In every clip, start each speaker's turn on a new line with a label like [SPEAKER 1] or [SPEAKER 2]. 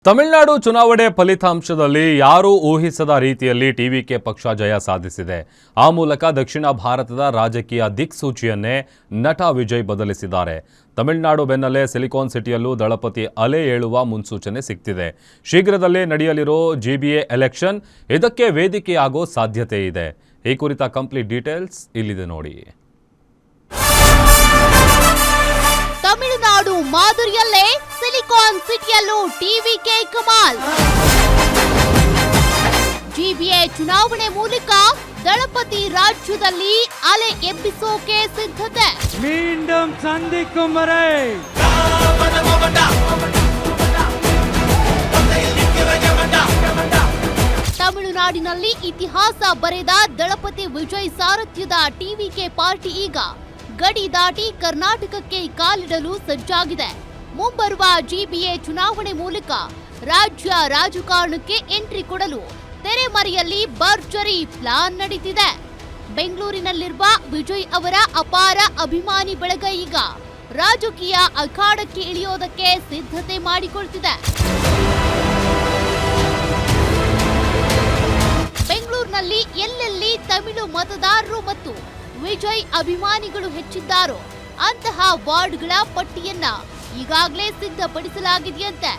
[SPEAKER 1] ತಮಿಳುನಾಡು ಚುನಾವಣೆ ಫಲಿತಾಂಶದಲ್ಲಿ ಯಾರೂ ಊಹಿಸದ ರೀತಿಯಲ್ಲಿ ಟಿವಿಕೆ ಪಕ್ಷ ಜಯ ಸಾಧಿಸಿದೆ. ಆ ಮೂಲಕ ದಕ್ಷಿಣ ಭಾರತದ ರಾಜಕೀಯ ದಿಕ್ಸೂಚಿಯನ್ನೇ ನಟ ವಿಜಯ್ ಬದಲಿಸಿದ್ದಾರೆ. ತಮಿಳುನಾಡು ಬೆನ್ನಲ್ಲೇ ಸಿಲಿಕಾನ್ ಸಿಟಿಯಲ್ಲೂ ದಳಪತಿ ಅಲೆ ಏಳುವ ಮುನ್ಸೂಚನೆ ಸಿಗ್ತಿದೆ. ಶೀಘ್ರದಲ್ಲೇ ನಡೆಯಲಿರೋ ಜಿಬಿಎ ಎಲೆಕ್ಷನ್ ಇದಕ್ಕೆ ವೇದಿಕೆಯಾಗೋ ಸಾಧ್ಯತೆ ಇದೆ. ಈ ಕುರಿತ ಕಂಪ್ಲೀಟ್ ಡೀಟೇಲ್ಸ್ ಇಲ್ಲಿದೆ ನೋಡಿ.
[SPEAKER 2] ತಮಿಳುನಾಡು ಮಾದರಿಯಲ್ಲೇ ಸಿಲಿಕಾನ್ ಸಿಟಿಯಲ್ಲೂ ಟಿವಿಕೆ ಕಮಾಲ್. ಜಿಬಿಎ ಚುನಾವಣೆ ಮೂಲಕ ದಳಪತಿ ರಾಜ್ಯದಲ್ಲಿ ಅಲೆ ಎಬ್ಬಿಸೋಕೆ ಸಿದ್ಧತೆ.
[SPEAKER 3] மீண்டும் சந்திக்கும் வரை
[SPEAKER 2] ತಮಿಳುನಾಡಿನಲ್ಲಿ ಇತಿಹಾಸ ಬರೆದ ದಳಪತಿ ವಿಜಯ್ ಸಾರಥ್ಯದ ಟಿವಿಕೆ ಪಾರ್ಟಿ ಈಗ ಗಡಿ ದಾಟಿ ಕರ್ನಾಟಕಕ್ಕೆ ಕಾಲಿಡಲು ಸಜ್ಜಾಗಿದೆ. ಮುಂಬರುವ ಜಿಬಿಎ ಚುನಾವಣೆ ಮೂಲಕ ರಾಜ್ಯ ರಾಜಕಾರಣಕ್ಕೆ ಎಂಟ್ರಿ ಕೊಡಲು ತೆರೆಮರೆಯಲ್ಲಿ ಭರ್ಜರಿ ಪ್ಲಾನ್ ನಡೆದಿದೆ. ಬೆಂಗಳೂರಿನಲ್ಲಿರುವ ವಿಜಯ್ ಅವರ ಅಪಾರ ಅಭಿಮಾನಿ ಬಳಗ ಈಗ ರಾಜಕೀಯ ಅಖಾಡಕ್ಕೆ ಇಳಿಯೋದಕ್ಕೆ ಸಿದ್ಧತೆ ಮಾಡಿಕೊಳ್ತಿದೆ. ಬೆಂಗಳೂರಿನಲ್ಲಿ ಎಲ್ಲೆಲ್ಲಿ ತಮಿಳು ಮತದಾರರು ಮತ್ತು ವಿಜಯ್ ಅಭಿಮಾನಿಗಳು ಹೆಚ್ಚಿದ್ದಾರೋ ಅಂತಹ ವಾರ್ಡ್ಗಳ ಪಟ್ಟಿಯನ್ನ ಈಗಾಗಲೇ ಸಿದ್ಧಪಡಿಸಲಾಗಿದೆಯಂತೆ.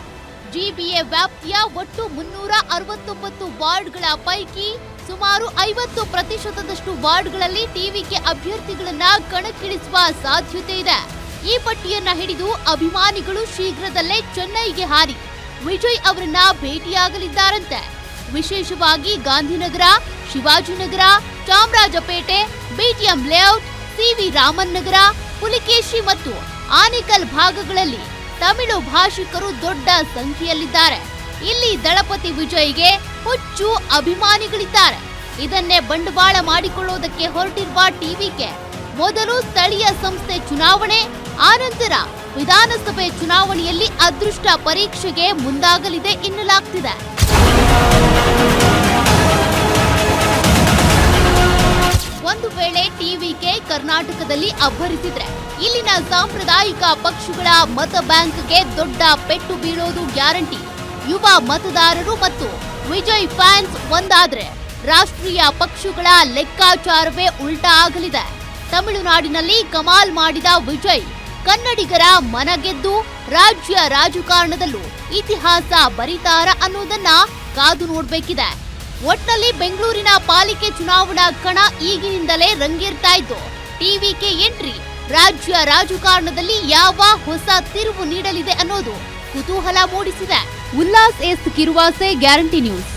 [SPEAKER 2] ಜಿಬಿಎ ವ್ಯಾಪ್ತಿಯ ಒಟ್ಟು 369 ವಾರ್ಡ್ಗಳ ಪೈಕಿ ಸುಮಾರು 50% ವಾರ್ಡ್ಗಳಲ್ಲಿ ಟಿವಿಕೆ ಅಭ್ಯರ್ಥಿಗಳನ್ನ ಕಣಕ್ಕಿಳಿಸುವ ಸಾಧ್ಯತೆ ಇದೆ. ಈ ಪಟ್ಟಿಯನ್ನ ಹಿಡಿದು ಅಭಿಮಾನಿಗಳು ಶೀಘ್ರದಲ್ಲೇ ಚೆನ್ನೈಗೆ ಹಾರಿ ವಿಜಯ್ ಅವರನ್ನ ಭೇಟಿಯಾಗಲಿದ್ದಾರಂತೆ. ವಿಶೇಷವಾಗಿ Gandhinagar, Shivajinagar, Chamarajpet, BTM layout, CV Raman Nagar, Pulakeshi ಮತ್ತು ಆನೇಕಲ್ ಭಾಗಗಳಲ್ಲಿ ತಮಿಳು ಭಾಷಿಕರು ದೊಡ್ಡ ಸಂಖ್ಯೆಯಲ್ಲಿದ್ದಾರೆ. ಇಲ್ಲಿ ದಳಪತಿ ವಿಜಯ್ಗೆ ಹುಚ್ಚು ಅಭಿಮಾನಿಗಳಿದ್ದಾರೆ. ಇದನ್ನೇ ಬಂಡವಾಳ ಮಾಡಿಕೊಳ್ಳುವುದಕ್ಕೆ ಹೊರಟಿರುವ ಟಿವಿಕೆ ಮೊದಲು ಸ್ಥಳೀಯ ಸಂಸ್ಥೆ ಚುನಾವಣೆ, ಆನಂತರ ವಿಧಾನಸಭೆ ಚುನಾವಣೆಯಲ್ಲಿ ಅದೃಷ್ಟ ಪರೀಕ್ಷೆಗೆ ಮುಂದಾಗಲಿದೆ ಎನ್ನಲಾಗ್ತಿದೆ. ಒಂದು ವೇಳೆ ಟಿವಿಕೆ ಕರ್ನಾಟಕದಲ್ಲಿ ಅಬ್ಬರಿಸಿದ್ರೆ ಇಲ್ಲಿನ ಸಾಂಪ್ರದಾಯಿಕ ಪಕ್ಷಗಳ ಮತ ಬ್ಯಾಂಕ್ಗೆ ದೊಡ್ಡ ಪೆಟ್ಟು ಬೀಳೋದು ಗ್ಯಾರಂಟಿ. ಯುವ ಮತದಾರರು ಮತ್ತು ವಿಜಯ್ ಫ್ಯಾನ್ಸ್ ಒಂದಾದ್ರೆ ರಾಷ್ಟ್ರೀಯ ಪಕ್ಷಗಳ ಲೆಕ್ಕಾಚಾರವೇ ಉಲ್ಟಾ ಆಗಲಿದೆ. ತಮಿಳುನಾಡಿನಲ್ಲಿ ಕಮಾಲ್ ಮಾಡಿದ ವಿಜಯ್ ಕನ್ನಡಿಗರ ಮನಗೆದ್ದು ರಾಜ್ಯ ರಾಜಕಾರಣದಲ್ಲೂ ಇತಿಹಾಸ ಬರೀತಾರ ಅನ್ನೋದನ್ನ ಕಾದು ನೋಡ್ಬೇಕಿದೆ. ಒಟ್ನಲ್ಲಿ ಬೆಂಗಳೂರಿನ ಪಾಲಿಕೆ ಚುನಾವಣಾ ಕಣ ಈಗಿನಿಂದಲೇ ರಂಗೇರ್ತಾ ಇದ್ದು ಟಿವಿಕೆ ಎಂಟ್ರಿ ರಾಜ್ಯ ರಾಜಕಾರಣದಲ್ಲಿ ಯಾವ ಹೊಸ ತಿರುವು ನೀಡಲಿದೆ ಅನ್ನೋದು ಕುತೂಹಲ ಮೂಡಿಸಿದೆ. Ullas S Kiruvase, guarantee news.